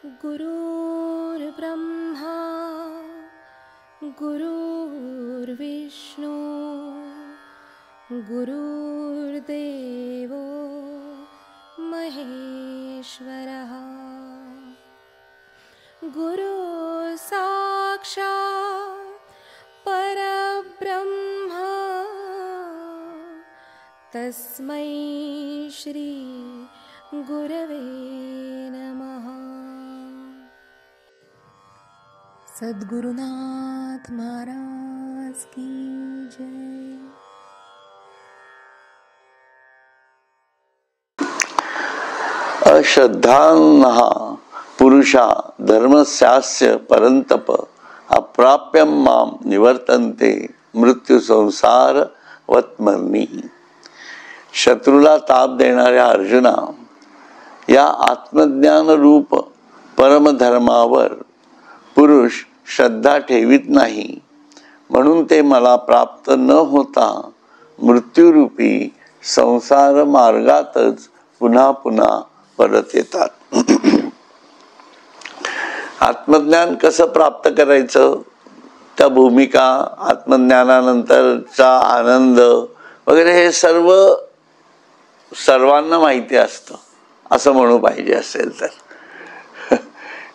गुरुर्ब्रह्मा गुरुर्विष्णू गुरुर्देवो महेश्वरः गुरु साक्षात् परब्रह्म तस्मै श्री गुरवे नमः। सद्गुरुनाथ महाराज की जय। अश्रद्धान्नः पुरुषा धर्मस्यास्य परंतप अप्राप्यं मां निवर्तन्ते मृत्यू संसार वत्मनी। शत्रूला ताप देणाऱ्या अर्जुना, या आत्मज्ञान रूप परमधर्मावर पुरुष श्रद्धा ठेवीत नाही, म्हणून ते मला प्राप्त न होता मृत्यूरूपी संसार मार्गातच पुन्हा पुन्हा परत येतात। आत्मज्ञान कसं प्राप्त करायचं, त्या भूमिका, आत्मज्ञानानंतरचा आनंद वगैरे हे सर्वांना माहिती असतं असं म्हणू पाहिजे असेल तर।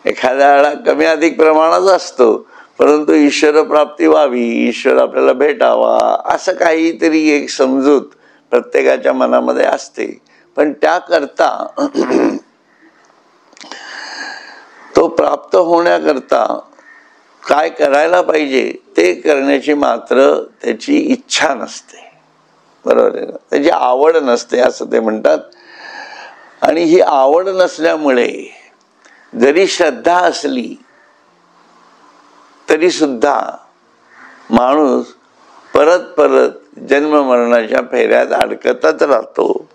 एखाद्या वेळा कमी अधिक प्रमाणात असतो, परंतु ईश्वर प्राप्ती व्हावी, ईश्वर आपल्याला भेटावा असं काहीतरी एक समजूत प्रत्येकाच्या मनामध्ये असते। पण त्याकरता तो प्राप्त होण्याकरता काय करायला पाहिजे ते करण्याची मात्र त्याची इच्छा नसते, बरोबर आहे ना? त्याची आवड नसते असं ते म्हणतात। आणि ही आवड नसल्यामुळे जरी श्रद्धा असली तरी सुद्धा माणूस परत परत जन्म मरणाच्या फेऱ्यात अडकतच राहतो।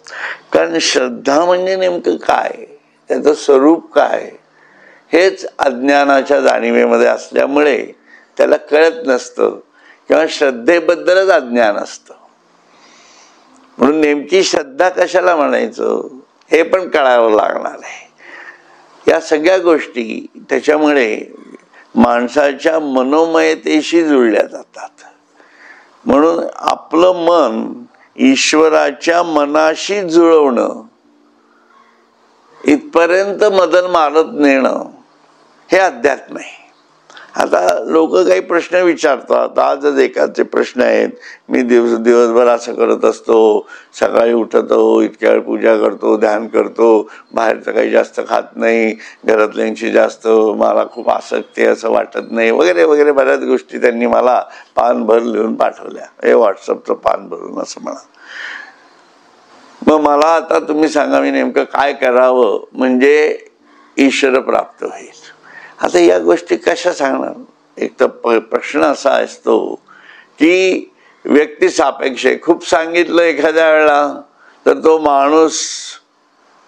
कारण श्रद्धा म्हणजे नेमकं काय, त्याचं स्वरूप काय हेच अज्ञानाच्या जाणीवेमध्ये असल्यामुळे त्याला कळत नसतं, किंवा श्रद्धेबद्दलच अज्ञान असतं। म्हणून नेमकी श्रद्धा कशाला म्हणायचं हे पण कळावं लागणार आहे। या सगळ्या गोष्टी त्याच्यामुळे माणसाच्या मनोमयतेशी जुळल्या जातात। म्हणून आपलं मन ईश्वराच्या मनाशी जुळवणं, इथपर्यंत मदन मारत नेणं हे अध्यात्म आहे। आता लोक काही प्रश्न विचारतात, आजच एकाचे प्रश्न आहेत, मी दिवसभर असं करत असतो, सकाळी उठतो, इतक्या वेळ पूजा करतो, ध्यान करतो, बाहेरचं काही जास्त खात नाही, घरातल्यांची जास्त मला खूप आसक्ती असं वाटत नाही वगैरे वगैरे बऱ्याच गोष्टी त्यांनी मला पानभर लिहून पाठवल्या, हे व्हॉट्सअपचं पान भरून असं म्हणा। मग मला आता तुम्ही सांगा, मी नेमकं काय करावं म्हणजे ईश्वर प्राप्त होईल? आता या गोष्टी कशा सांगणार? एक तर प्रश्न असा असतो की व्यक्ती सापेक्ष आहे। खूप सांगितलं एखाद्या वेळेला तर तो माणूस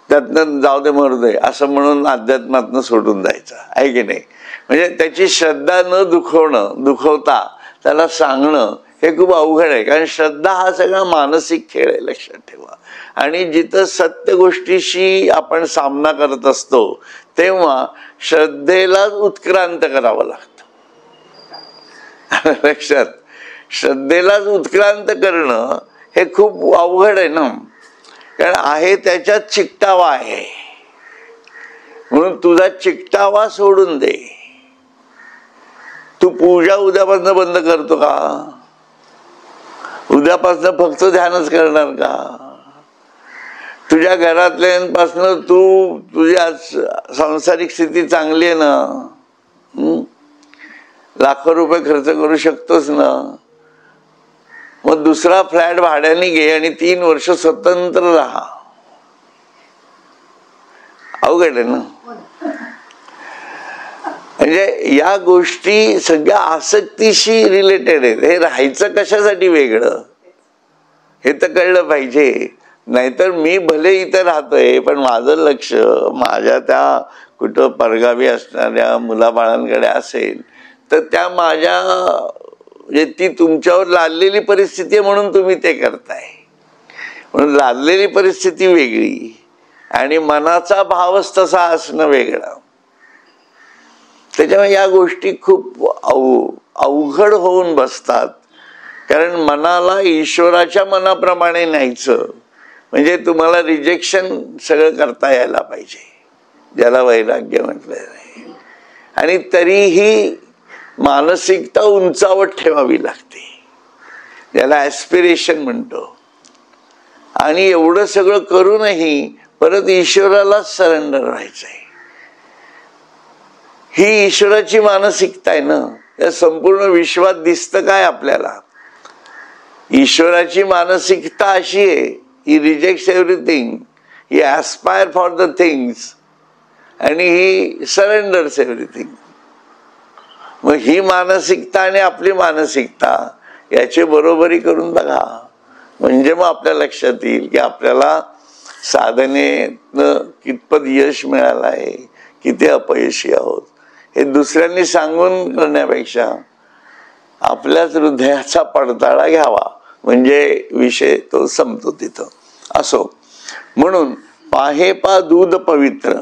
त्यातनं जाऊ दे मरू दे असं म्हणून अध्यात्मातनं सोडून जायचं आहे की नाही? म्हणजे त्याची श्रद्धा न दुखवता त्याला सांगणं हे खूप अवघड आहे। कारण श्रद्धा हा सगळा मानसिक खेळ आहे, लक्षात ठेवा। आणि जिथं सत्य गोष्टीशी आपण सामना करत असतो तेव्हा श्रद्धेलाच उत्क्रांत करावं लागतं, लक्षात। श्रद्धेलाच उत्क्रांत करणं हे खूप अवघड आहे ना, कारण आहे त्याच्यात चिकटावा आहे, म्हणून तुझा चिकटावा सोडून दे। तू पूजा उद्यापासून बंद करतो का? उद्यापासून फक्त ध्यानच करणार का? तुझ्या घरातल्यांपासून तुझी सांसारिक स्थिती चांगली आहे ना, लाखो रुपये खर्च करू शकतोस ना, मग दुसरा फ्लॅट भाड्याने घे आणि 3 वर्ष स्वतंत्र राहा। अवघड आहे ना? म्हणजे या गोष्टी सगळ्या आसक्तीशी रिलेटेड आहेत। हे राहायचं कशासाठी वेगळं हे तर कळलं पाहिजे। नाहीतर मी भले इथे राहतोय पण माझं लक्ष माझ्या त्या कुठं परगावी असणाऱ्या मुलाबाळांकडे असेल तर त्या माझ्या म्हणजे ती तुमच्यावर लादलेली परिस्थिती आहे म्हणून तुम्ही ते करताय। म्हणून लादलेली परिस्थिती वेगळी आणि मनाचा भावच तसा असणं वेगळं। त्याच्यामुळे या गोष्टी खूप अवघड होऊन बसतात. कारण मनाला ईश्वराच्या मनाप्रमाणे न्यायचं म्हणजे तुम्हाला रिजेक्शन सगळं करता यायला पाहिजे, ज्याला वैराग्य म्हटलं नाही. आणि तरीही मानसिकता उंचावत ठेवावी लागते, ज्याला ॲस्पिरेशन म्हणतो. आणि एवढं सगळं करूनही परत ईश्वरालाच सरेंडर व्हायचंय. ही ईश्वराची मानसिकता आहे ना. या संपूर्ण विश्वात दिसतं काय आपल्याला? ईश्वराची मानसिकता अशी आहे, he rejects everything, he aspire for the things आणि ही सरेंडर्स एव्हरीथिंग. मग ही मानसिकता आणि आपली मानसिकता याची बरोबरी करून बघा, म्हणजे मग आपल्या लक्षात येईल की आपल्याला साधनेतनं कितपत यश मिळालं आहे, किती अपयशी आहोत. हे दुसऱ्यांनी सांगून करण्यापेक्षा आपल्याच हृदयाचा पडताळा घ्यावा, म्हणजे विषय तो संपतो तिथं. असो, म्हणून पाहेपा दूध पवित्र,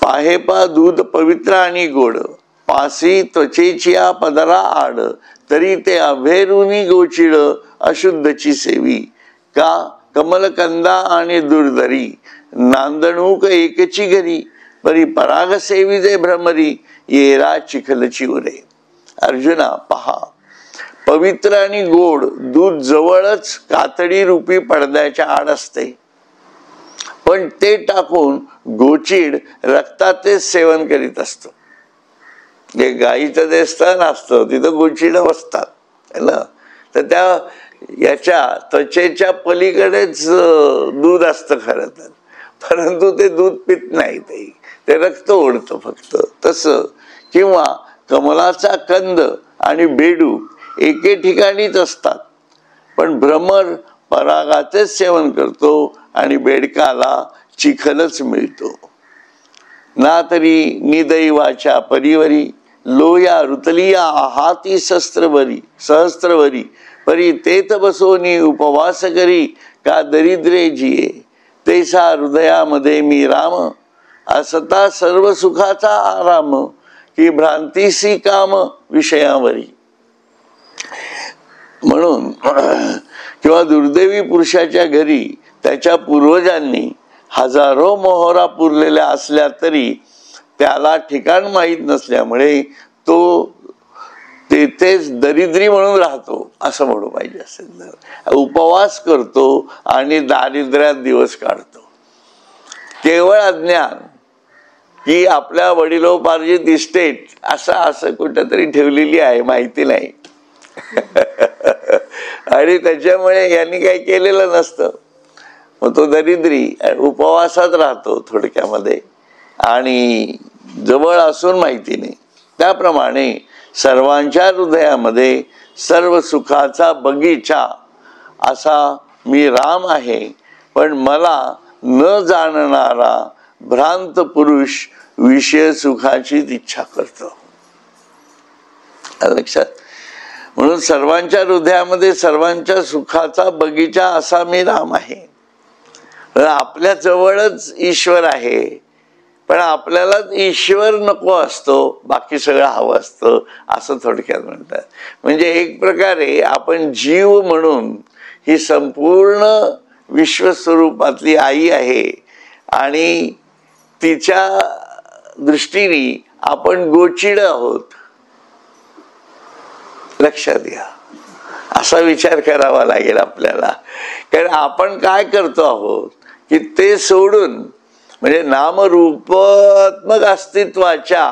पाहेपा दूध पवित्र आणि गोड, पासी त्वचेची पदरा आड, तरी ते अभेरुनी गोचिड अशुद्धची सेवी. का कमलकंदा आणि दुर्धरी, नांदणूक एकची घरी, परी पराग सेविजे भ्रमरी, येरा चिखलची उरे. अर्जुना पहा, पवित्र आणि गोड दूध जवळच कातडी रूपी पडद्याच्या आड असते, पण ते टाकून गोचीड रक्तातेच सेवन करीत असतो. जे गाईचं जे स्तन असतं तिथं गोचीड बसतात ना, तर त्या याच्या त्वचेच्या पलीकडेच दूध असतं खरं तर, परंतु ते दूध पित नाही, ते रक्त ओढतं फक्त. तसं किंवा कमलाचा कंद आणि बेडूक एके ठिकाणीच असतात, पण भ्रमर परागाचेच सेवन करतो आणि बेडकाला चिखलच मिळतो. ना तरी निदैवाच्या परिवरी, लोया रुतलिया हाती सहस्त्रवरी, परी तेथ बसोनी उपवास करी, का दरिद्रे जिये, तैसा हृदयामध्ये मी राम, असता सर्व सुखाचा आराम, की भ्रांतीसी काम विषयावरी. म्हणून किंवा दुर्दैवी पुरुषाच्या घरी त्याच्या पूर्वजांनी हजारो मोहरा पुरलेल्या असल्या तरी त्याला ठिकाण माहीत नसल्यामुळे तो तेथेच दरिद्री म्हणून राहतो, असं म्हणू पाहिजे असेल तर. उपवास करतो आणि दारिद्र्यात दिवस काढतो. केवळ अज्ञान की आपल्या वडिलोपार्जित इस्टेट असं कुठेतरी ठेवलेली आहे, माहिती नाही. आणि त्याच्यामुळे यांनी काही केलेलं नसतं, मग तो दरिद्री उपवासात राहतो थोडक्यामध्ये, आणि जवळ असून माहिती नाही. त्याप्रमाणे सर्वांच्या हृदयामध्ये सर्व सुखाचा बगीचा असा मी राम आहे, पण मला न जाणणारा भ्रांत पुरुष विषय सुखाचीच इच्छा करतो. लक्षात. म्हणून सर्वांच्या हृदयामध्ये सर्वांच्या सुखाचा बगीचा असा मी राम आहे. आपल्या जवळच ईश्वर आहे, पण आपल्यालाच ईश्वर नको असतो, बाकी सगळं हवं असतं, असं थोडक्यात म्हणतात. म्हणजे एक प्रकारे आपण जीव म्हणून ही संपूर्ण विश्वस्वरूपातली आई आहे आणि तिच्या दृष्टीने आपण गोचिड आहोत. लक्षात घ्या, असा विचार करावा लागेल आपल्याला. कारण आपण काय करतो आहोत की ते सोडून, म्हणजे नामरूपात्मक अस्तित्वाच्या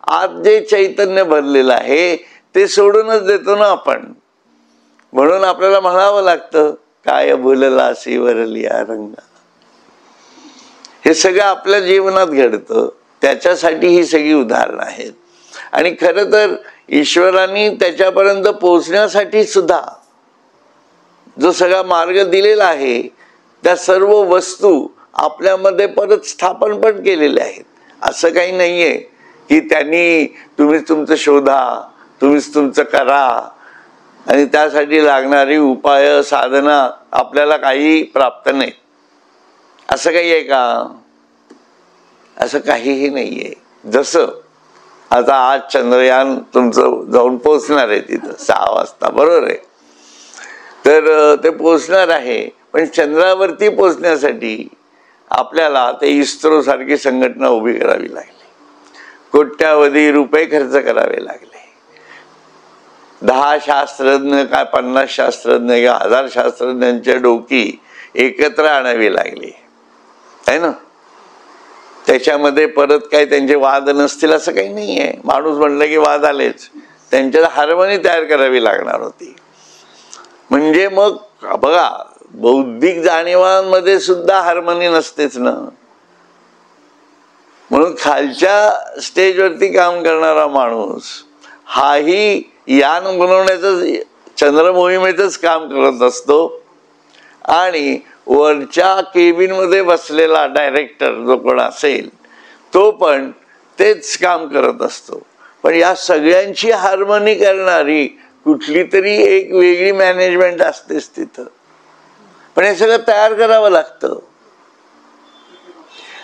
आत जे चैतन्य भरलेलं आहे ते सोडूनच देतो ना आपण. म्हणून आपल्याला म्हणावं लागतं, काय भुलला वरलिया रंगा. हे सगळं आपल्या जीवनात घडतं, त्याच्यासाठी ही सगळी उदाहरणं आहेत. आणि खरं तर ईश्वरांनी त्याच्यापर्यंत पोहोचण्यासाठी सुद्धा जो सगळा मार्ग दिलेला आहे, त्या सर्व वस्तू आपल्यामध्ये परत स्थापन पण केलेल्या आहेत. असं काही नाहीये की त्यांनी तुम्हीच तुमचं शोधा, तुम्हीच तुमचं करा आणि त्यासाठी लागणारी उपाय साधना आपल्याला काही प्राप्त नाही, असं काही आहे का? असं काहीही नाहीये. जसं आता आज चंद्रयान तुमचं जाऊन पोहोचणार आहे तिथं 6 वाजता, बरोबर आहे. तर ते पोहोचणार आहे, पण चंद्रावरती पोहोचण्यासाठी आपल्याला ते इस्रो सारखी संघटना उभी करावी लागली. कोट्यावधी रुपये खर्च करावे लागले. 10 शास्त्रज्ञ काय 50 शास्त्रज्ञ किंवा 1000 शास्त्रज्ञांच्या डोकी एकत्र आणावी लागली आहे ना. त्याच्यामध्ये परत काही त्यांचे वाद नसतील असं काही नाही आहे. माणूस म्हटलं की वाद आलेच. त्यांच्यात हार्मनी तयार करावी लागणार होती. म्हणजे मग बघा, बौद्धिक जाणीवांमध्ये सुद्धा हार्मनी नसतेच ना. म्हणून खालच्या स्टेजवरती काम करणारा माणूस हाही यान बनवण्याचं, चंद्र मोहिमेचंच काम करत असतो आणि वरच्या केबिन मध्ये बसलेला डायरेक्टर जो कोण असेल तो पण तेच काम करत असतो. पण या सगळ्यांची हार्मनी करणारी कुठली तरी एक वेगळी मॅनेजमेंट असतेच तिथं. पण हे सगळं तयार करावं लागतं.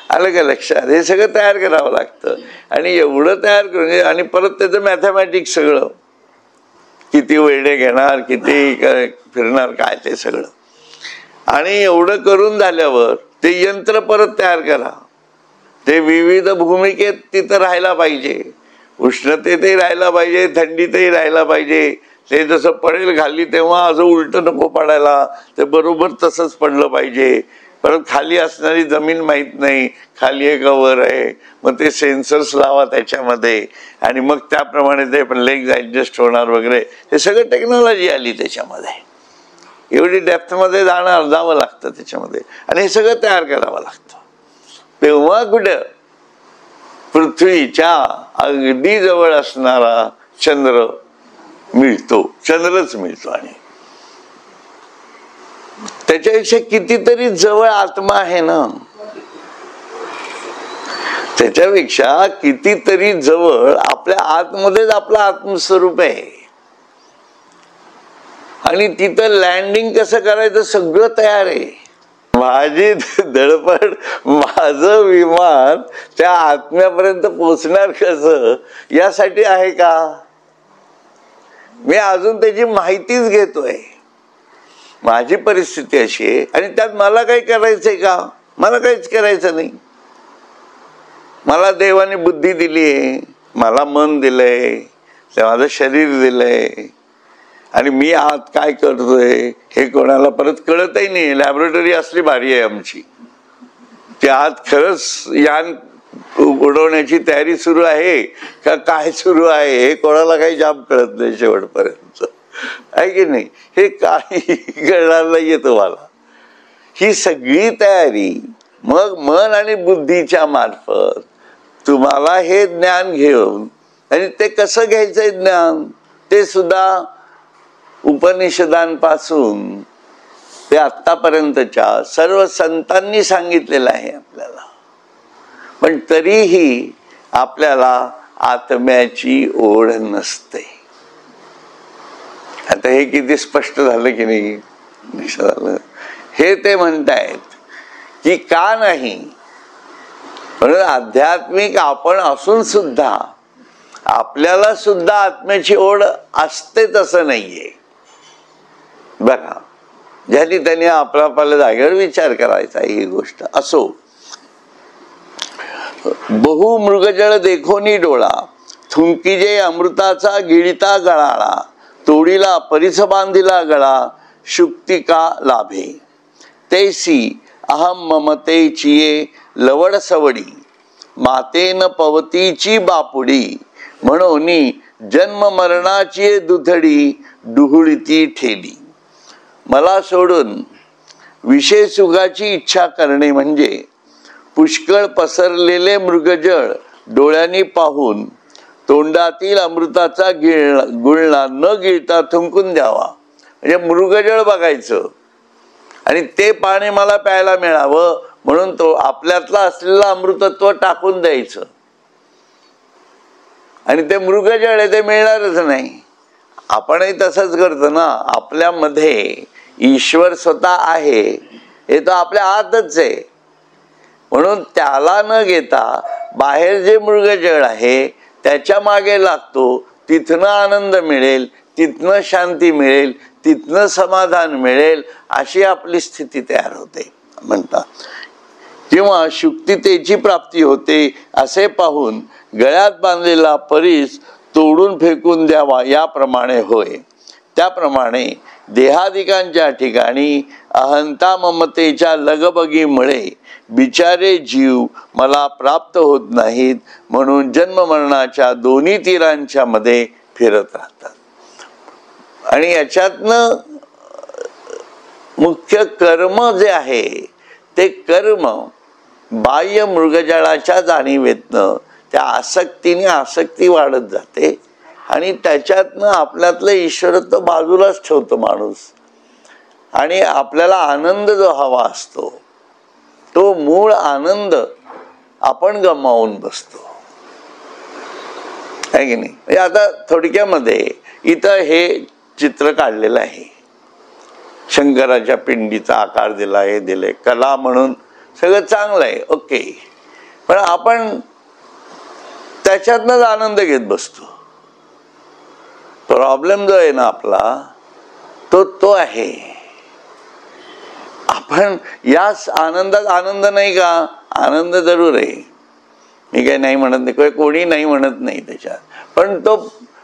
आलं का लक्षात? हे सगळं तयार करावं लागतं. आणि एवढं तयार करून आणि परत त्याचं मॅथमॅटिक्स सगळं, किती वेळे घेणार, किती फिरणार, काय ते सगळं. आणि एवढं करून झाल्यावर ते यंत्र परत तयार करा. ते विविध भूमिकेत तिथं राहायला पाहिजे. उष्णतेतही राहायला पाहिजे, थंडीतही राहायला पाहिजे. ते जसं पडेल खाली तेव्हा असं उलट नको पडायला, ते बरोबर तसंच पडलं पाहिजे. परत खाली असणारी जमीन माहीत नाही, खाली एक वर आहे, मग ते सेन्सर्स लावा त्याच्यामध्ये आणि मग त्याप्रमाणे ते पण लेग्स ॲडजस्ट होणार वगैरे. हे सगळं टेक्नॉलॉजी आली त्याच्यामध्ये. एवढी डेप्थमध्ये जावं लागतं त्याच्यामध्ये आणि हे सगळं तयार करावं लागतं. तेव्हा कुठं पृथ्वीच्या अगदी जवळ असणारा चंद्र मिळतो, चंद्रच मिळतो. आणि त्याच्यापेक्षा कितीतरी जवळ आत्मा आहे ना. त्याच्यापेक्षा कितीतरी जवळ आपल्या आतमध्येच आपलं आत्मस्वरूप आहे. आणि तिथं लँडिंग कसं करायचं सगळं तयार आहे. माझी धडपड, माझं विमान त्या आत्म्यापर्यंत पोहोचणार कसं यासाठी आहे का? मी अजून त्याची माहितीच घेतोय. माझी परिस्थिती अशी आहे आणि त्यात मला काही करायचंय का? मला काहीच करायचं नाही. मला देवाने बुद्धी दिली आहे, मला मन दिलंय, माझं शरीर दिलंय आणि मी आत काय करतोय हे कोणाला परत कळतही नाही. लॅबोरेटरी असली भारी आहे आमची. ते आत खरंच यान उडवण्याची तयारी सुरू आहे का काय सुरू आहे हे कोणाला काही जाम कळत नाही शेवटपर्यंत, आहे की नाही? हे काही कळणार नाहीये तुम्हाला. ही सगळी तयारी मग मन आणि बुद्धीच्या मार्फत तुम्हाला हे ज्ञान घेऊन, आणि ते कसं घ्यायचंय ज्ञान ते सुद्धा उपनिषदांपासून ते आत्तापर्यंतच्या सर्व संतांनी सांगितलेलं आहे आपल्याला. पण तरीही आपल्याला आत्म्याची ओढ नसते. आता हे किती स्पष्ट झालं की नाही? झालं. हे ते म्हणतायत की का नाही, म्हणून आध्यात्मिक आपण असून सुद्धा आपल्याला सुद्धा आत्म्याची ओढ असते तसं नाहीये. बघा, ज्यांनी त्यांनी आपल्या जागेवर विचार करायचा ही गोष्ट असो. बहु मृगजळ देखोनी डोळा, थुंकीजे अमृताचा गिळिता गळाळा, तोडीला परिस बांधिला गळा, शुक्तिका लाभे. तैसी अहम ममतेचिये लवड सवडी, मातेन पवतीची बापुडी, म्हणून जन्म मरणाची दुधडी, डुहुळीती ठेली. मला सोडून विषय सुखाची इच्छा करणे म्हणजे पुष्कळ पसरलेले मृगजळ डोळ्यांनी पाहून तोंडातील अमृताचा गुळणा न गिळता थुंकून द्यावा. म्हणजे मृगजळ बघायचं आणि ते पाणी मला प्यायला मिळावं म्हणून तो आपल्यातला असलेला अमृतत्व टाकून द्यायचं. आणि ते मृगजळ आहे ते मिळणारच नाही. आपणही तसंच करतो ना. आपल्यामध्ये ईश्वर स्वतः आहे हे तर आपल्या आतच आहे. म्हणून त्याला न घेता बाहेर जे मृगजळ आहे त्याच्या मागे लागतो, तिथनं आनंद मिळेल, तिथनं शांती मिळेल, तिथनं समाधान मिळेल, अशी आपली स्थिती तयार होते म्हणतात. जेव्हा शुक्तितेची प्राप्ती होते असे पाहून गळ्यात बांधलेला परीस तोडून फेकून द्यावा, याप्रमाणे होय. त्याप्रमाणे देहादिकांच्या ठिकाणी अहंता ममतेच्या लगबगीमुळे बिचारे जीव मला प्राप्त होत नाहीत, म्हणून जन्ममरणाच्या दोन्ही तीरांच्या मध्ये फिरत राहतात. आणि याच्यातनं मुख्य कर्म जे आहे ते कर्म बाह्य मृगजळाच्या जाणीवेतनं त्या आसक्तीने आसक्ती वाढत जाते आणि त्याच्यातनं आपल्यातलं ईश्वरत्व बाजूलाच ठेवतो माणूस. आणि आपल्याला आनंद जो हवा असतो तो मूळ आनंद आपण गमावून बसतो, आहे की नाही. म्हणजे आता थोडक्यामध्ये इथं हे चित्र काढलेलं आहे. शंकराच्या पिंडीचा आकार दिला, हे दिले, कला म्हणून सगळं चांगलं आहे, ओके. पण आपण त्याच्यातनच आनंद घेत बसतो. प्रॉब्लेम जो आहे ना आपला तो आहे आपण या आनंदात आनंद नाही का, आनंद जरूर आहे, मी काही नाही म्हणत नाही, कोणी नाही म्हणत नाही त्याच्यात, पण तो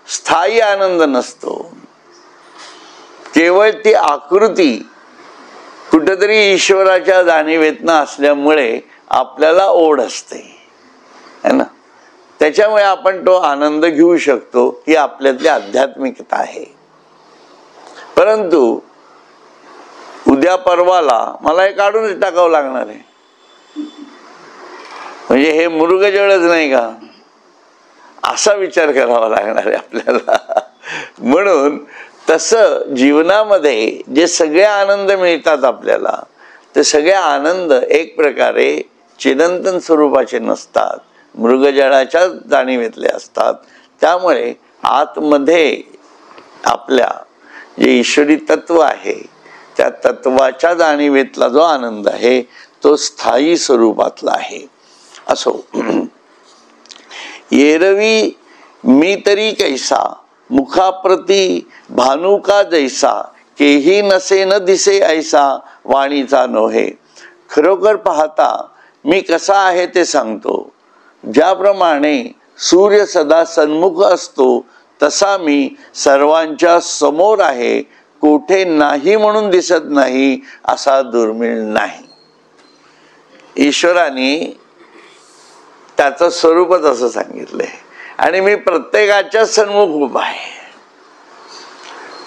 स्थायी आनंद नसतो. केवळ ती आकृती कुठेतरी ईश्वराच्या जाणीवेतनं असल्यामुळे आपल्याला ओढ असते, है ना. त्याच्यामुळे आपण तो आनंद घेऊ शकतो, ही आपल्यातली आध्यात्मिकता आहे. परंतु उद्या परवाला मला हे काढूनच टाकावं लागणार आहे, म्हणजे हे मृगजळच नाही का, असा विचार करावा लागणार आहे आपल्याला. म्हणून तसं जीवनामध्ये जे सगळे आनंद मिळतात आपल्याला, ते सगळे आनंद एक प्रकारे चिरंतन स्वरूपाचे नसतात, मृगजळाच्या जाणीवेतले असतात. त्यामुळे आतमध्ये आपल्या जे ईश्वरी तत्व आहे त्या तत्वाच्या जाणीवेतला जो आनंद आहे तो स्थायी स्वरूपातला आहे. असो. येरवी मी तरी कैसा मुखाप्रती भानुका जैसा, केही नसे न दिसे ऐसा वाणीचा नोहे. खरोखर पाहता मी कसा आहे ते सांगतो. ज्याप्रमाणे सूर्य सदा सन्मुख असतो तसा मी सर्वांच्या समोर आहे, कोठे नाही म्हणून दिसत नाही असा दुर्मिळ नाही. ईश्वराने त्याचं स्वरूपच असं सांगितलंय आणि मी प्रत्येकाच्या सन्मुख उभा आहे.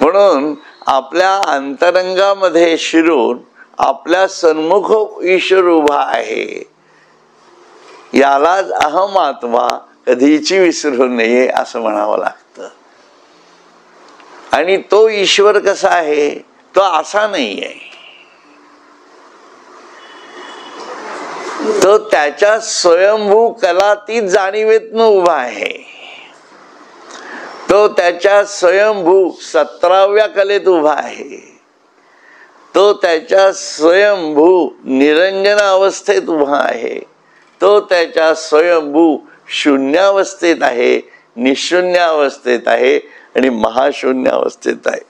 म्हणून आपल्या अंतरंगामध्ये शिरून आपल्या सन्मुख ईश्वर उभा आहे, यालाच अहमात्मा कधीची विसरू नये असं म्हणावं लागतं. आणि तो ईश्वर कसा आहे, तो असा नाही आहे, तो त्याच्या स्वयंभू कलातीत जाणीवेतनं उभा आहे. तो त्याच्या स्वयंभू 17व्या कलेत उभा आहे. तो त्याच्या स्वयंभू निरंजन अवस्थेत उभा आहे. तो त्याच्या स्वयंभू शून्यावस्थेत आहे, निशून्य अवस्थेत आहे आणि महाशून्य अवस्थेत आहे.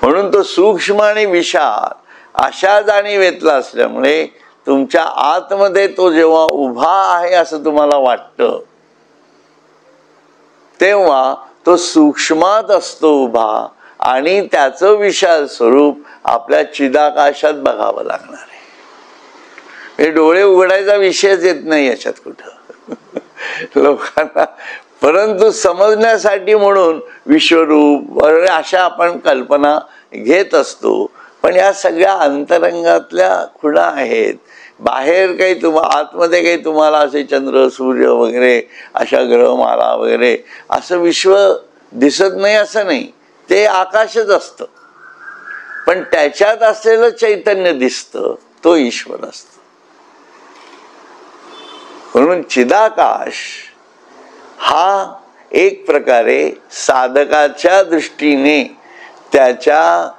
म्हणून तो सूक्ष्म आणि विशाल अशा जाणीवेतला असल्यामुळे तुमच्या आतमध्ये तो जेव्हा उभा आहे असं तुम्हाला वाटतं तेव्हा तो सूक्ष्मात असतो उभा, आणि त्याचं विशाल स्वरूप आपल्या चिदाकाशात बघावं लागणार आहे. हे डोळे उघडायचा विषयच येत नाही याच्यात कुठं लोकांना, परंतु समजण्यासाठी म्हणून विश्वरूप अशा आपण कल्पना घेत असतो. पण या सगळ्या अंतरंगातल्या खुणा आहेत. बाहेर काही आतमध्ये काही तुम्हाला असे चंद्र सूर्य वगैरे अशा ग्रहमाला वगैरे असं विश्व दिसत नाही असं नाही, ते आकाशच असतं. पण त्याच्यात असलेलं चैतन्य दिसतं, तो ईश्वर असतो. म्हणून चिदाकाश हा एक प्रकारे साधकाच्या दृष्टीने त्याच्या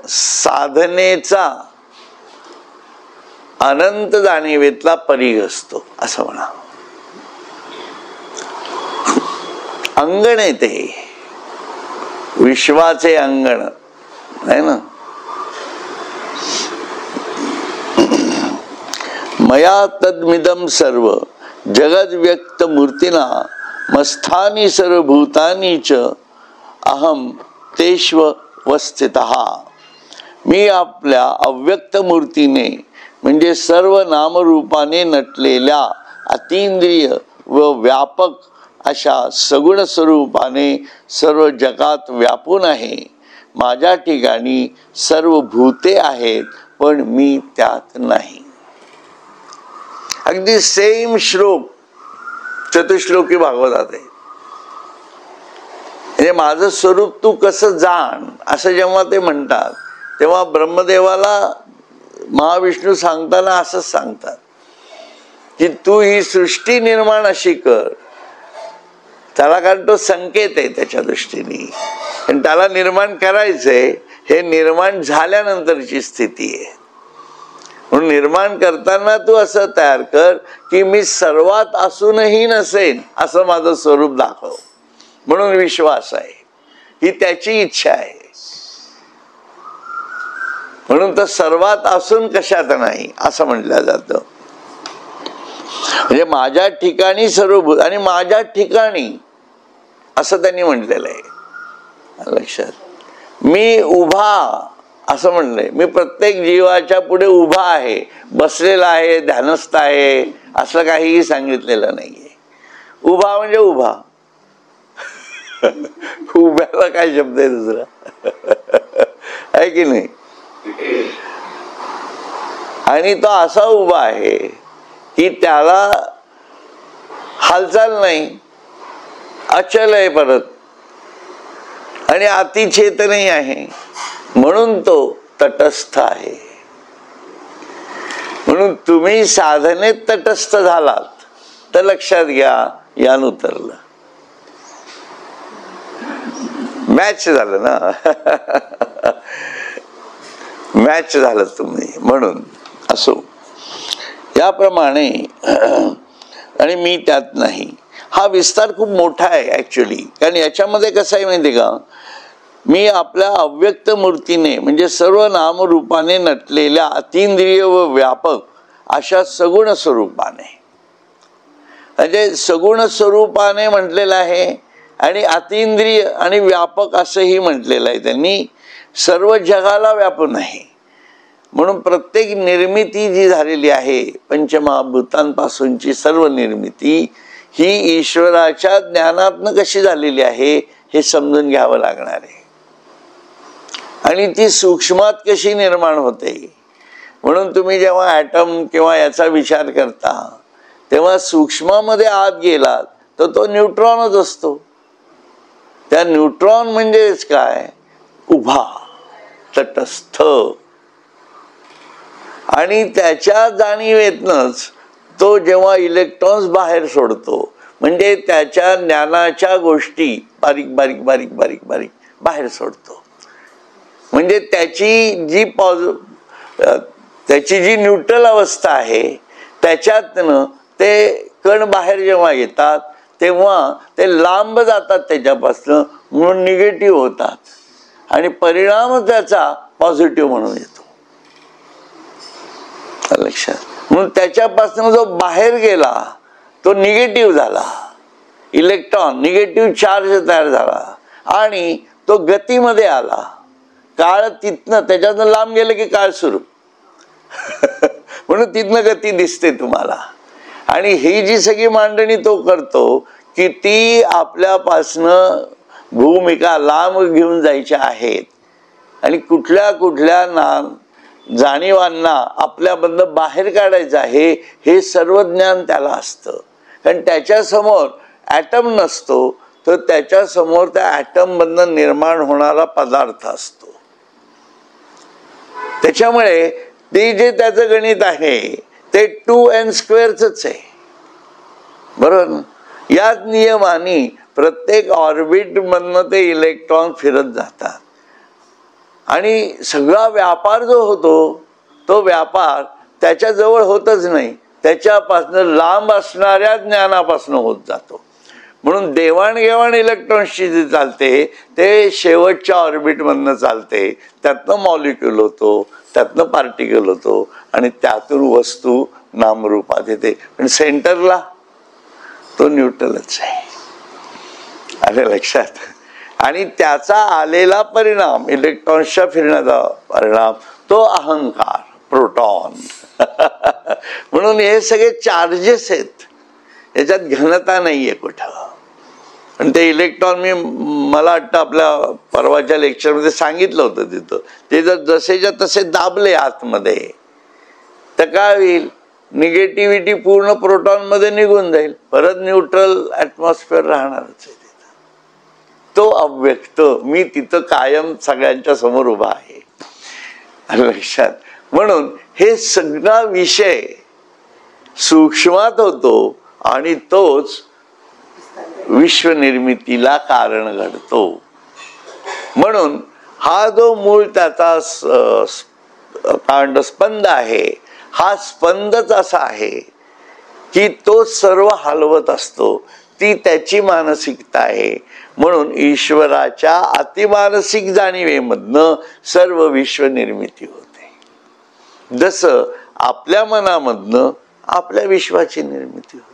साधनेचा अनंत जाणीवेतला परीघ असतो असं म्हणा. अंगण आहे ते, विश्वाचे अंगण आहे ना. मया तद्मिदं सर्व जगद व्यक्त मूर्तिना मस्थानी सर्वभूतानी च अहम तेष्वस्थितः. मी आपल्या अव्यक्त मूर्तीने म्हणजे सर्व नामरूपाने नटलेल्या अतींद्रिय व व्यापक अशा सगुण स्वरूपाने सर्व जगात व्यापून आहे. माझ्या ठिकाणी सर्व भूते आहेत पण मी त्यात नाही. अगदी सेम श्लोक चतुश्लोकी भागवतात आहे. म्हणजे माझं स्वरूप तू कसं जाण असं जेव्हा ते म्हणतात तेव्हा ब्रह्मदेवाला महाविष्णू सांगताना असंच सांगतात की तू ही सृष्टी निर्माण अशी कर. त्याला कारण तो संकेत आहे त्याच्या दृष्टीने, आणि त्याला निर्माण करायचंय. हे निर्माण झाल्यानंतरची स्थिती आहे. म्हणून निर्माण करताना तू असं तयार कर की मी सर्वात असूनही नसेन असं माझं स्वरूप दाखव. म्हणून विश्वास आहे, ही त्याची इच्छा आहे. म्हणून तर सर्वात असून कशात नाही असं म्हटलं जातं. म्हणजे माझ्या ठिकाणी सर्वभूत आणि माझ्या ठिकाणी असं त्यांनी म्हटलेलं आहे लक्षात. मी उभा असं म्हणलंय. मी प्रत्येक जीवाच्या पुढे उभा आहे, बसलेला आहे, ध्यानस्थ आहे असं काहीही सांगितलेलं नाहीये. उभा म्हणजे उभा. उभ्याला काय शब्द आहे दुसरा आहे की नाही. आणि तो असा उभा आहे की त्याला हालचाल नाही, अचल आहे परत, आणि अतिचेतनही आहे. म्हणून तो तटस्थ आहे. म्हणून तुम्ही साधनेत तटस्थ झालात तर लक्षात घ्या यान उतरलं. मॅच झालं ना. मॅच झालं तुम्ही. म्हणून असो याप्रमाणे. आणि मी त्यात नाही. हा विस्तार खूप मोठा आहे ऍक्च्युली. कारण याच्यामध्ये कसं आहे माहिती का, मी आपल्या अव्यक्त मूर्तीने म्हणजे सर्व नामरूपाने नटलेल्या अतींद्रिय व व्यापक अशा सगुण स्वरूपाने, म्हणजे सगुण स्वरूपाने म्हटलेलं आहे आणि अतींद्रिय आणि व्यापक असंही म्हटलेलं आहे त्यांनी. सर्व जगाला व्यापून आहे. म्हणून प्रत्येक निर्मिती जी झालेली आहे पंचमहाभूतांपासूनची सर्व निर्मिती ही ईश्वराच्या ज्ञानातनं कशी झालेली आहे हे समजून घ्यावं लागणार आहे. आणि ती सूक्ष्मात कशी निर्माण होते. म्हणून तुम्ही जेव्हा ॲटम किंवा याचा विचार करता तेव्हा सूक्ष्मामध्ये आत गेलात तर तो न्यूट्रॉनच असतो. त्या न्यूट्रॉन म्हणजेच काय, उभा, तटस्थ. आणि त्याच्या जाणीवेतनच तो जेव्हा इलेक्ट्रॉन्स बाहेर सोडतो म्हणजे त्याच्या ज्ञानाच्या गोष्टी बारीक बारीक बारीक बारीक बारीक बाहेर सोडतो. म्हणजे त्याची जी न्यूट्रल अवस्था आहे त्याच्यातनं ते कण बाहेर जेव्हा येतात तेव्हा ते लांब जातात त्याच्यापासून, म्हणून निगेटिव्ह होतात. आणि परिणाम त्याचा पॉझिटिव्ह म्हणून येतो लक्षात. म्हणून त्याच्यापासून जो बाहेर गेला तो निगेटिव्ह झाला. इलेक्ट्रॉन निगेटिव्ह चार्ज तयार झाला आणि तो गतीमध्ये आला. काळ तिथनं त्याच्यातनं लांब गेलं की काळ सुरू. म्हणून तिथनं गती दिसते तुम्हाला. आणि ही जी सगळी मांडणी तो करतो की ती आपल्यापासनं भूमिका लांब घेऊन जायच्या आहेत आणि कुठल्या कुठल्या जाणीवांना आपल्यामधनं बाहेर काढायचं आहे हे सर्व ज्ञान त्याला असतं. कारण त्याच्यासमोर ॲटम नसतो तर त्याच्यासमोर त्या ॲटममधनं निर्माण होणारा पदार्थ असतो. त्याच्यामुळे ते जे त्याचं गणित आहे ते 2n² आहे. बरोबर ना. याच नियमाने प्रत्येक ऑर्बिट मधनं ते इलेक्ट्रॉन फिरत जातात. आणि सगळा व्यापार जो होतो तो व्यापार त्याच्याजवळ होतच नाही, त्याच्यापासून लांब असणाऱ्या ज्ञानापासून होत जातो. म्हणून देवाणघेवाण इलेक्ट्रॉन्सची जी चालते ते शेवटच्या ऑर्बिटमधनं चालते, त्यातनं मॉलिक्यूल होतो, त्यातनं पार्टिकल होतो आणि त्यातून वस्तू नामरूपात येते. पण सेंटरला तो न्यूट्रलच आहे. आले लक्षात? आणि त्याचा आलेला परिणाम, इलेक्ट्रॉन्सच्या फिरण्याचा परिणाम, तो अहंकार, प्रोटॉन. म्हणून हे सगळे चार्जेस आहेत, याच्यात घनता नाहीये कुठं. आणि ते इलेक्ट्रॉन मला वाटतं आपल्या परवाच्या लेक्चरमध्ये सांगितलं होतं तिथं, ते जर जसेच्या तसे दाबले आतमध्ये तर काय होईल, निगेटिव्हिटी पूर्ण प्रोटॉन मध्ये निघून जाईल, परत न्यूट्रल ऍटमॉस्फिअर राहणारच आहे तिथं. तो अव्यक्त मी तिथं कायम सगळ्यांच्या समोर उभा आहे, लक्षात. म्हणून हे सगळा विषय सूक्ष्मात होतो आणि तोच विश्वनिर्मितीला कारण घडतो. म्हणून हा जो मूळ त्याचा स्पंद आहे, हा स्पंदच असा आहे की तो सर्व हलवत असतो, ती त्याची मानसिकता आहे. म्हणून ईश्वराच्या अतिमानसिक जाणीवेमधनं सर्व विश्वनिर्मिती होते. जसं आपल्या मनामधनं आपल्या विश्वाची निर्मिती होते.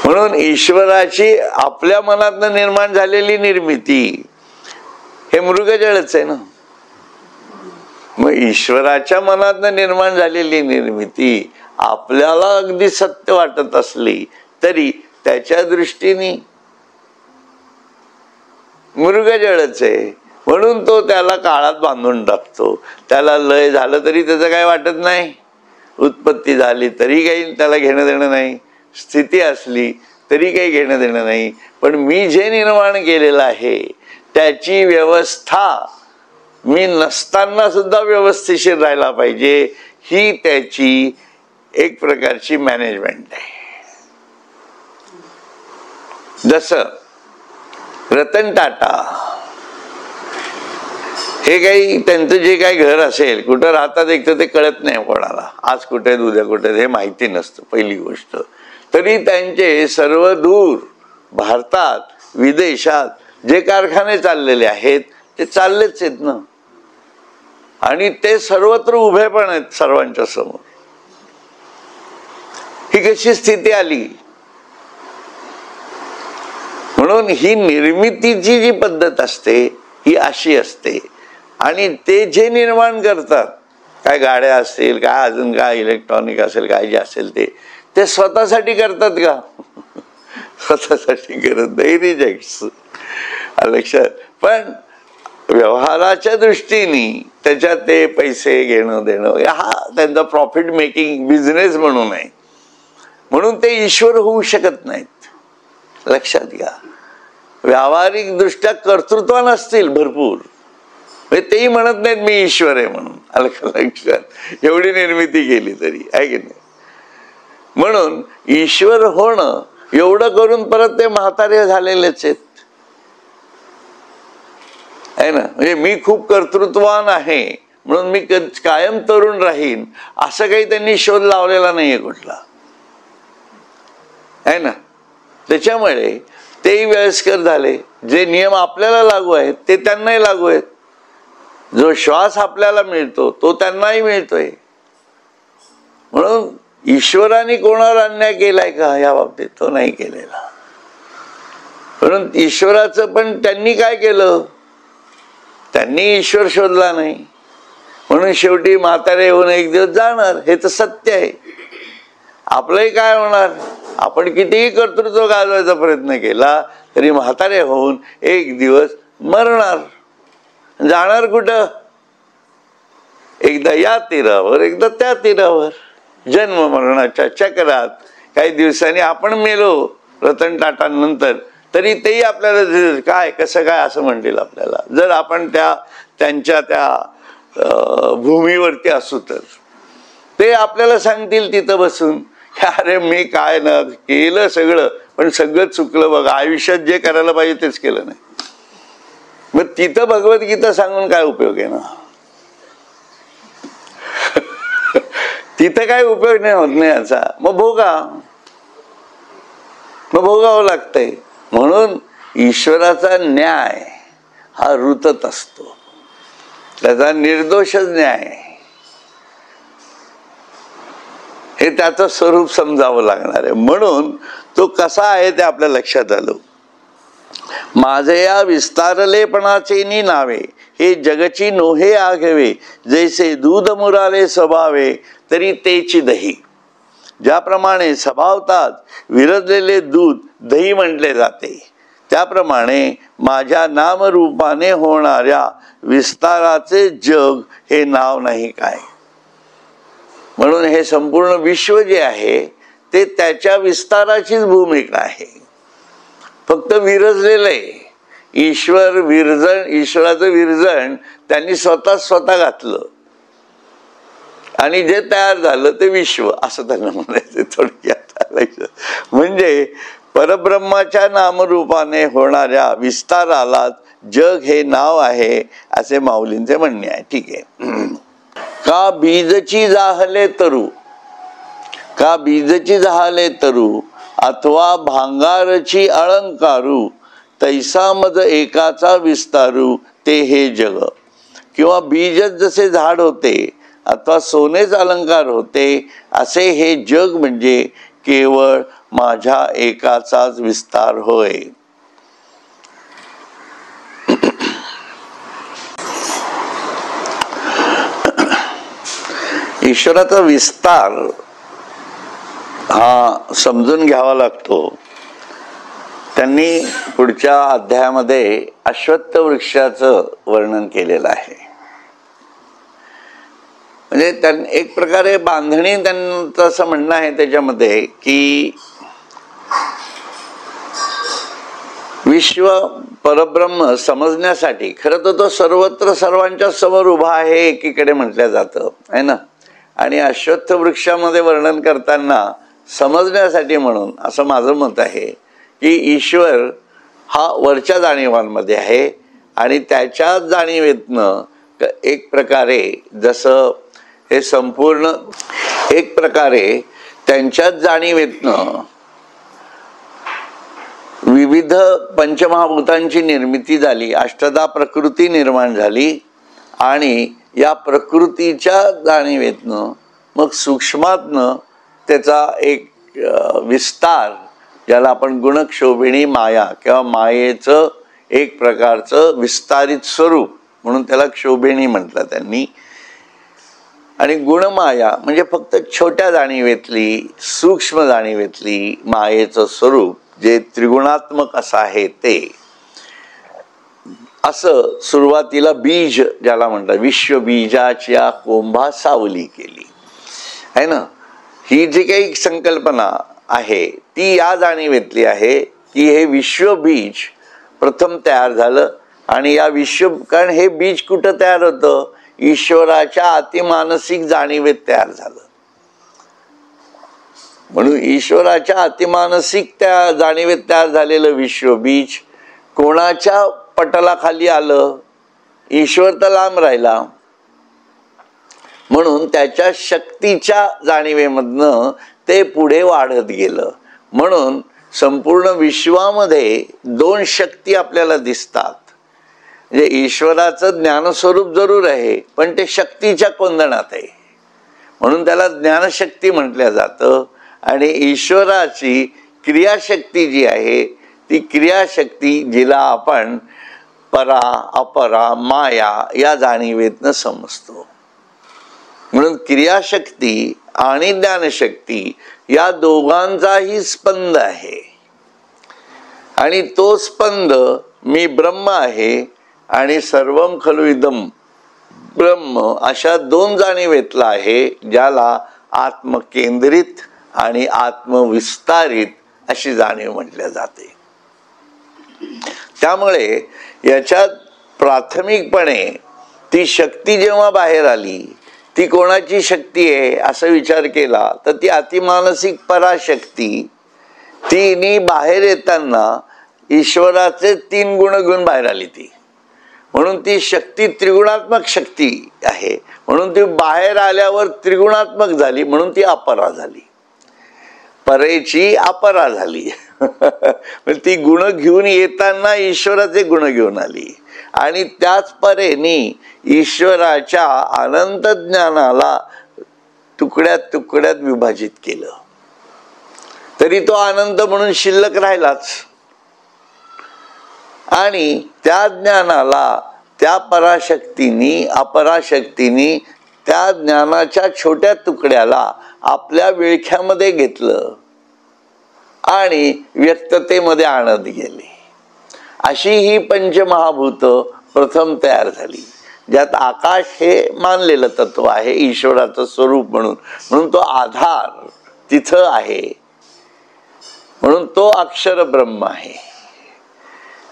म्हणून ईश्वराची आपल्या मनातनं निर्माण झालेली निर्मिती हे मृगजळच आहे ना. मग ईश्वराच्या मनातनं निर्माण झालेली निर्मिती आपल्याला अगदी सत्य वाटत असली तरी त्याच्या दृष्टीने मृगजळच आहे. म्हणून तो त्याला काळात बांधून टाकतो. त्याला लय झालं तरी त्याचं काय वाटत नाही, उत्पत्ती झाली तरी काही त्याला घेणं देणं नाही, स्थिती असली तरी काही घेणं देणं नाही. पण मी जे निर्माण केलेलं आहे त्याची व्यवस्था मी नसताना सुद्धा व्यवस्थिशीर राहायला पाहिजे, ही त्याची एक प्रकारची मॅनेजमेंट आहे. जसं रतन टाटा हे काही त्यांचं जे काही घर असेल, कुठं राहतात एक तर ते कळत नाही कोणाला, आज कुठे आहेत उद्या कुठे आहेत हे माहिती नसतं पहिली गोष्ट. तरी त्यांचे सर्व दूर भारतात विदेशात जे कारखाने चाललेले आहेत ते चाललेच आहेत ना. आणि ते सर्वत्र उभे पण आहेत सर्वांच्या समोर. ही कशी स्थिती आली? म्हणून ही निर्मितीची जी पद्धत असते ही अशी असते. आणि ते जे निर्माण करतात, काय गाड्या असतील, काय अजून काय इलेक्ट्रॉनिक असेल, काय जे असेल ते स्वतःसाठी करतात का? स्वतःसाठी करत नाही, रिजेक्ट्स, लक्षात. पण व्यवहाराच्या दृष्टीने त्याच्यात ते पैसे घेणं देणं हा त्यांचा प्रॉफिट मेकिंग बिझनेस म्हणून आहे. म्हणून ते ईश्वर होऊ शकत नाहीत, लक्षात घ्या. व्यावहारिक दृष्ट्या कर्तृत्व नसतील भरपूर, तेही म्हणत नाहीत मी ईश्वर आहे म्हणून, लक्षात. एवढी निर्मिती केली तरी, आहे की नाही. म्हणून ईश्वर होणं एवढं करून परत ते म्हातारे झालेलेच आहेत, आहे ना. म्हणजे मी खूप कर्तृत्ववान आहे म्हणून मी कायम तरुण राहीन असं काही त्यांनी शोध लावलेला नाहीये कुठला, आहे ना. त्याच्यामुळे तेही वयस्कर झाले. जे नियम आपल्याला लागू आहेत ते त्यांनाही लागू आहेत. जो श्वास आपल्याला मिळतो तो त्यांनाही मिळतोय. म्हणून ईश्वराने कोणावर अन्याय केलाय का या बाबतीत? तो नाही केलेला. म्हणून ईश्वराचं पण त्यांनी काय केलं? त्यांनी ईश्वर शोधला नाही. म्हणून शेवटी म्हातारे होऊन एक दिवस जाणार, हे तर सत्य आहे. आपलंही काय होणार? आपण कितीही कर्तृत्व गाजवायचा प्रयत्न केला तरी म्हातारे होऊन एक दिवस मरणार. जाणार कुठं? एकदा या तीरावर, एकदा त्या तीरावर, जन्म मरणाच्या चक्रात. काही दिवसांनी आपण मेलो रतन टाटांनंतर तरी तेही आपल्याला काय कसं काय असं म्हणतील आपल्याला, जर आपण त्यांच्या त्या भूमीवरती असू तर. ते आपल्याला सांगतील तिथं बसून, अरे मी काय ना केलं सगळं, पण सगळं चुकलं बघा, आयुष्यात जे करायला पाहिजे तेच केलं नाही. मग तिथं भगवद्गीता सांगून काय उपयोग आहे ना? तिथं काय उपयोग नाही होत नाही याचा. मग भोगा. मग भोगावं लागतंय. म्हणून ईश्वराचा न्याय हा ऋतत असतो, त्याचा निर्दोषच न्याय, हे त्याचं स्वरूप समजावं लागणार आहे. म्हणून तो कसा आहे ते आपल्या लक्षात आलं. माझे या विस्तारलेपणाचे नी नावे, हे जगची नोहे आघवे, जैसे दूध मुराले स्वभावे, तरी तेची दही. ज्याप्रमाणे स्वभावतात विरजलेले दूध दही म्हटले जाते, त्याप्रमाणे माझ्या नामरूपाने होणाऱ्या विस्ताराचे जग हे नाव नाही काय. म्हणून हे संपूर्ण विश्व जे आहे ते त्याच्या विस्ताराचीच भूमिका आहे. फक्त विरजलेलं आहे. ईश्वराचं विरजण त्यांनी स्वतः घातलं आणि जे तयार झालं ते विश्व असं त्यांना म्हणायचं थोडक्यात. म्हणजे परब्रह्माच्या नामरूपाने होणाऱ्या विस्ताराला जग हे नाव आहे असे माऊलींचे म्हणणे आहे. ठीक आहे. का बीजची जाहले तरू, का बीजची जाहले तरू, अथवा भांगारची अलंकारू, तैसा मज एकाचा विस्तारू, ते हे जग. किंवा बीजच जसे झाड होते अथवा सोनेच अलंकार होते, असे हे जग म्हणजे केवळ माझ्या एकाचाच विस्तार होय. ईश्वराचा विस्तार हा समजून घ्यावा लागतो. त्यांनी पुढच्या अध्यायामध्ये अश्वत्थ वृक्षाचं वर्णन केलेलं आहे. म्हणजे त्यांनी एक प्रकारे बांधणी, त्यांचं असं म्हणणं आहे त्याच्यामध्ये की विश्व परब्रह्म समजण्यासाठी खरं तर तो सर्वत्र सर्वांच्या समोर उभा आहे एकीकडे म्हटलं जातं आहे ना. आणि अश्वत्थ वृक्षामध्ये वर्णन करताना समजण्यासाठी म्हणून असं माझं मत आहे की ईश्वर हा वरच्या जाणीवांमध्ये आहे आणि त्याच्या जाणीवेतनं एक प्रकारे जसं हे संपूर्ण एक प्रकारे त्यांच्याच जाणीवेतनं विविध पंचमहाभूतांची निर्मिती झाली, अष्टधा प्रकृती निर्माण झाली आणि या प्रकृतीच्या जाणीवेतनं मग सूक्ष्मातनं त्याचा एक विस्तार, ज्याला आपण गुणक्षोभिणी माया किंवा मायेचं एक प्रकारचं विस्तारित स्वरूप म्हणून त्याला क्षोभिणी म्हटलं त्यांनी. आणि गुणमाया म्हणजे फक्त छोट्या जाणीवेतली सूक्ष्म जाणीवेतली मायेचं स्वरूप जे त्रिगुणात्मक असं आहे ते. असं सुरुवातीला बीज ज्याला म्हणतात, विश्वबीजाच्या कोंभा सावली केली आहे ना. ही जी काही संकल्पना आहे ती या जाणीवेतली आहे की हे विश्वबीज प्रथम तयार झालं आणि या कारण हे बीज कुठं तयार होतं, ईश्वराच्या अतिमानसिक जाणीवेत तयार झालं. म्हणून ईश्वराच्या अतिमानसिक त्या जाणीवेत तयार झालेलं विश्वबीज कोणाच्या पटलाखाली आलं, ईश्वर तर लांब राहिला. म्हणून त्याच्या शक्तीच्या जाणीवेमधनं ते पुढे वाढत गेलं. म्हणून संपूर्ण विश्वामध्ये दोन शक्ती आपल्याला दिसतात. म्हणजे ईश्वराचं ज्ञानस्वरूप जरूर आहे पण ते शक्तीच्या कोंदणात आहे म्हणून त्याला ज्ञानशक्ती म्हटलं जातं. आणि ईश्वराची क्रियाशक्ती जी आहे ती क्रियाशक्ती जिला आपण परा अपरा माया या जाणीवेतनं समजतो. म्हणून क्रियाशक्ती आणि ज्ञानशक्ती या दोघांचाही स्पंद आहे आणि तो स्पंद मी ब्रह्म आहे आणि सर्वम खलु इदम ब्रह्म अशा दोन जाणीवेतला आहे, ज्याला आत्मकेंद्रित आणि आत्मविस्तारित अशी जाणीव म्हटल्या जाते. त्यामुळे याच्यात प्राथमिकपणे ती शक्ती जेव्हा बाहेर आली ती कोणाची शक्ती आहे असा विचार केला तर ती अतिमानसिक पराशक्ती, तिने बाहेर येताना ईश्वराचे 3 गुण घेऊन बाहेर आली ती. म्हणून ती शक्ती त्रिगुणात्मक शक्ती आहे. म्हणून ती बाहेर आल्यावर त्रिगुणात्मक झाली म्हणून ती अपरा झाली. परेची अपरा झाली. ती गुण घेऊन येताना ईश्वराचे गुण घेऊन आली आणि त्याच परेनी ईश्वराच्या अनंत ज्ञानाला तुकड्यात तुकड्यात विभाजित केलं. तरी तो आनंद म्हणून शिल्लक राहिलाच. आणि त्या ज्ञानाला त्या पराशक्तीनी अपराशक्तीनी त्या ज्ञानाच्या छोट्या तुकड्याला आपल्या विळख्यामध्ये घेतलं आणि व्यक्ततेमध्ये आणत गेले. अशी ही पंचमहाभूत प्रथम तयार झाली, ज्यात आकाश हे मानलेलं तत्व आहे ईश्वराचं स्वरूप म्हणून. म्हणून तो आधार तिथं आहे, म्हणून तो अक्षर ब्रह्म आहे.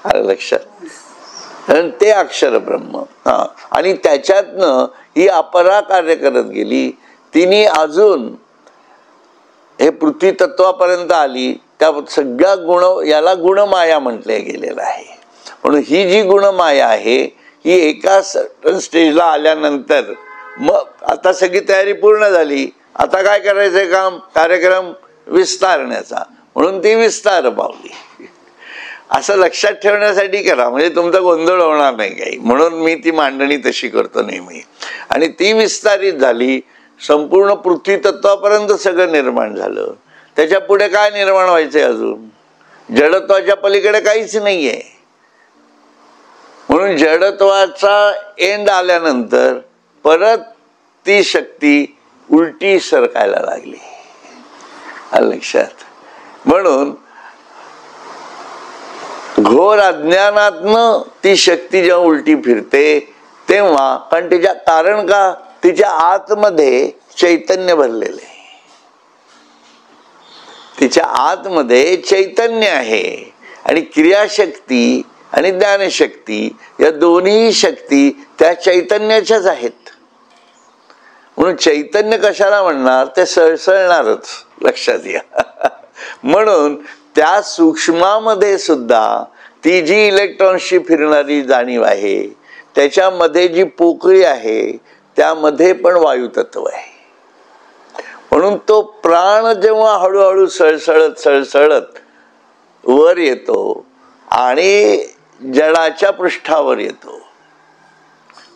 आलं लक्षात? ते अक्षर ब्रह्म. आणि त्याच्यातनं ही अपरा कार्य करत गेली. तिने अजून हे पृथ्वी तत्वापर्यंत आली. त्या सगळ्या गुण, याला गुणमाया म्हटले गेलेलं आहे. म्हणून ही जी गुणमाया आहे ही एका स्टेजला आल्यानंतर मग आता सगळी तयारी पूर्ण झाली. आता काय करायचंय काम? कार्यक्रम विस्तारण्याचा. म्हणून ती विस्तार पावली. असं लक्षात ठेवण्यासाठी करा, म्हणजे तुमचा गोंधळ होणार नाही काही. म्हणून मी ती मांडणी तशी करतो नेहमी. आणि ती विस्तारित झाली. संपूर्ण पृथ्वी तत्वापर्यंत सगळं निर्माण झालं. त्याच्या पुढे काय निर्माण व्हायचंय? अजून जडत्वाच्या पलीकडे काहीच नाहीये. म्हणून जडत्वाचा एंड आल्यानंतर परत ती शक्ती उलटी सरकायला लागली. लक्षात? म्हणून घोर अज्ञानातनं ती शक्ती जेव्हा उलटी फिरते तेव्हा, कारण का? तिच्या आतमध्ये चैतन्य भरलेले. तिच्या आतमध्ये चैतन्य आहे. आणि क्रियाशक्ती आणि ज्ञानशक्ती या दोन्ही शक्ती त्या चैतन्याच्याच आहेत. म्हणून चैतन्य कशाला म्हणणार? ते सळसळणारच. लक्षात घ्या. म्हणून त्या सूक्ष्मामध्ये सुद्धा ती जी इलेक्ट्रॉन्सची फिरणारी जाणीव आहे, त्याच्यामध्ये जी पोकळी आहे त्यामध्ये पण वायुतत्व आहे. म्हणून तो प्राण जेव्हा हळूहळू सळसळत सळसळत वर येतो आणि जडाच्या पृष्ठावर येतो,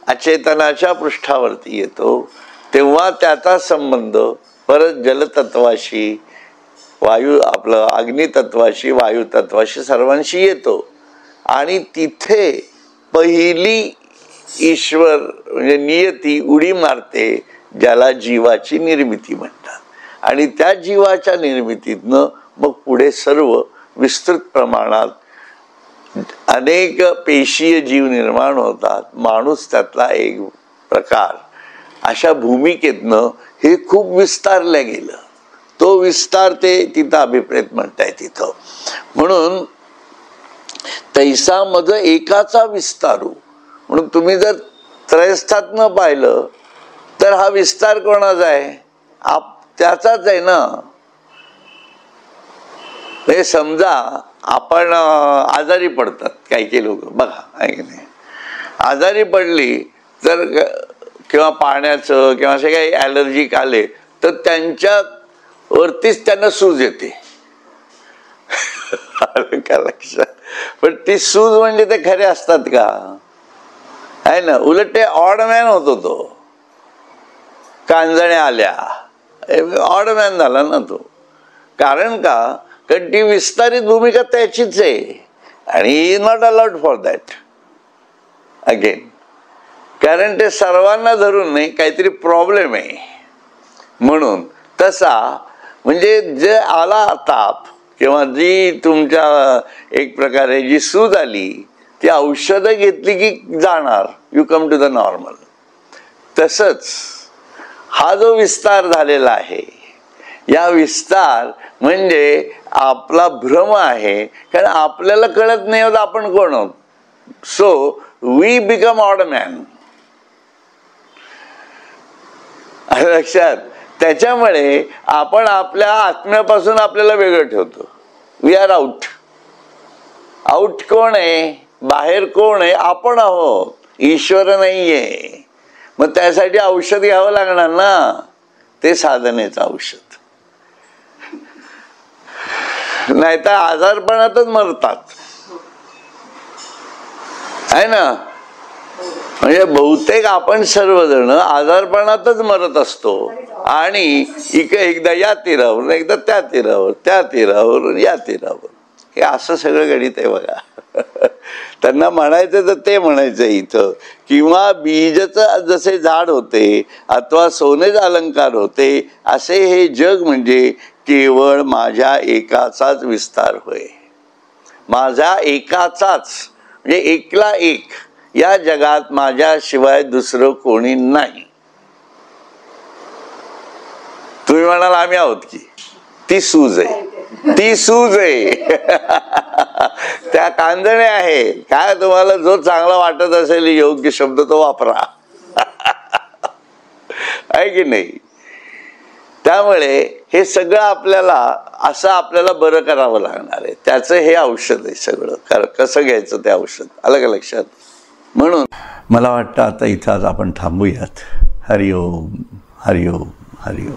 अचेतनाच्या पृष्ठावरती येतो, तेव्हा त्याचा संबंध परत जलतत्वाशी, आपलं अग्नितत्वाशी, वायुतत्वाशी सर्वांशी येतो. आणि तिथे पहिली ईश्वर म्हणजे नियती उडी मारते, ज्याला जीवाची निर्मिती म्हणतात. आणि त्या जीवाच्या निर्मितीतनं मग पुढे सर्व विस्तृत प्रमाणात अनेक पेशीय जीव निर्माण होतात. माणूस त्यातला एक प्रकार. अशा भूमिकेतनं हे खूप विस्तारलं गेलं. तो विस्तार ते तिथं अभिप्रेत म्हणताय तिथं. म्हणून तैसा मज एकाचा विस्तारू. म्हणून तुम्ही जर त्रयस्थातनं पाहिलं तर हा विस्तार कोणाचा आहे? त्याचाच आहे ना. हे समजा आपण आजारी पडतात, काही काही लोक बघा, आहे की नाही, आजारी पडली तर किंवा पाण्याचं किंवा असे काही ॲलर्जिक आले तर त्यांच्या वरतीच त्यांना सूज येते. का लक्षात? पण ती सूज म्हणजे ते खरे असतात का? आहे ना. उलट ते ऑड मॅन होतो तो. कांजण्या आल्या, ऑड मॅन झाला ना तो. कारण का? कारण ती विस्तारित भूमिका त्याचीच आहे आणि not allowed for that again. कारण ते सर्वांना धरून नाही, काहीतरी प्रॉब्लेम आहे म्हणून. तसा म्हणजे जे आला ताप किंवा जी तुमच्या एक प्रकारे जी सूज आली, ती औषधं घेतली की जाणार, you come to the normal. तसंच हा जो विस्तार झालेला आहे, या विस्तार म्हणजे आपला भ्रम आहे. कारण आपल्याला कळत नाही होत आपण कोण आहोत. So we become odd man. लक्षात? त्याच्यामुळे आपण आपल्या आत्म्यापासून आपल्याला वेगळं ठेवतो. We R out. आउट कोण आहे? बाहेर कोण आहे? आपण आहोत, ईश्वर नाहीये. मग त्यासाठी औषध घ्यावं लागणार ना. ते साधनेचं औषध. नाहीतर आजारपणातच मरतात, आहे ना. म्हणजे बहुतेक आपण सर्वजण आजारपणातच मरत असतो आणि एकदा या तीरावर, एकदा त्या तीरावर, त्या तीरावर, या तीरावर, हे असं सगळं गणित आहे बघा. त्यांना म्हणायचं तर ते म्हणायचं इथं, किंवा बीजचं जसे झाड होते अथवा सोनेच अलंकार होते, असे हे जग म्हणजे केवळ माझ्या एकाचाच विस्तार होय. माझा एकाचाच, म्हणजे एकला एक, या जगात माझ्याशिवाय दुसरं कोणी नाही. तुम्ही म्हणाल आम्ही आहोत की, ती सूज आहे, ती सूज आहे. त्या कांदणे आहे काय, तुम्हाला जो चांगला वाटत असेल योग्य शब्द तो वापरा. आहे की नाही. त्यामुळे हे सगळं आपल्याला बरं करावं लागणार आहे. त्याचं हे औषध आहे सगळं. कसं घ्यायचं ते औषध, आलं का लक्षात. म्हणून मला वाटतं आता इथं आज आपण थांबूयात. हरिओम हरिओम हरिओम.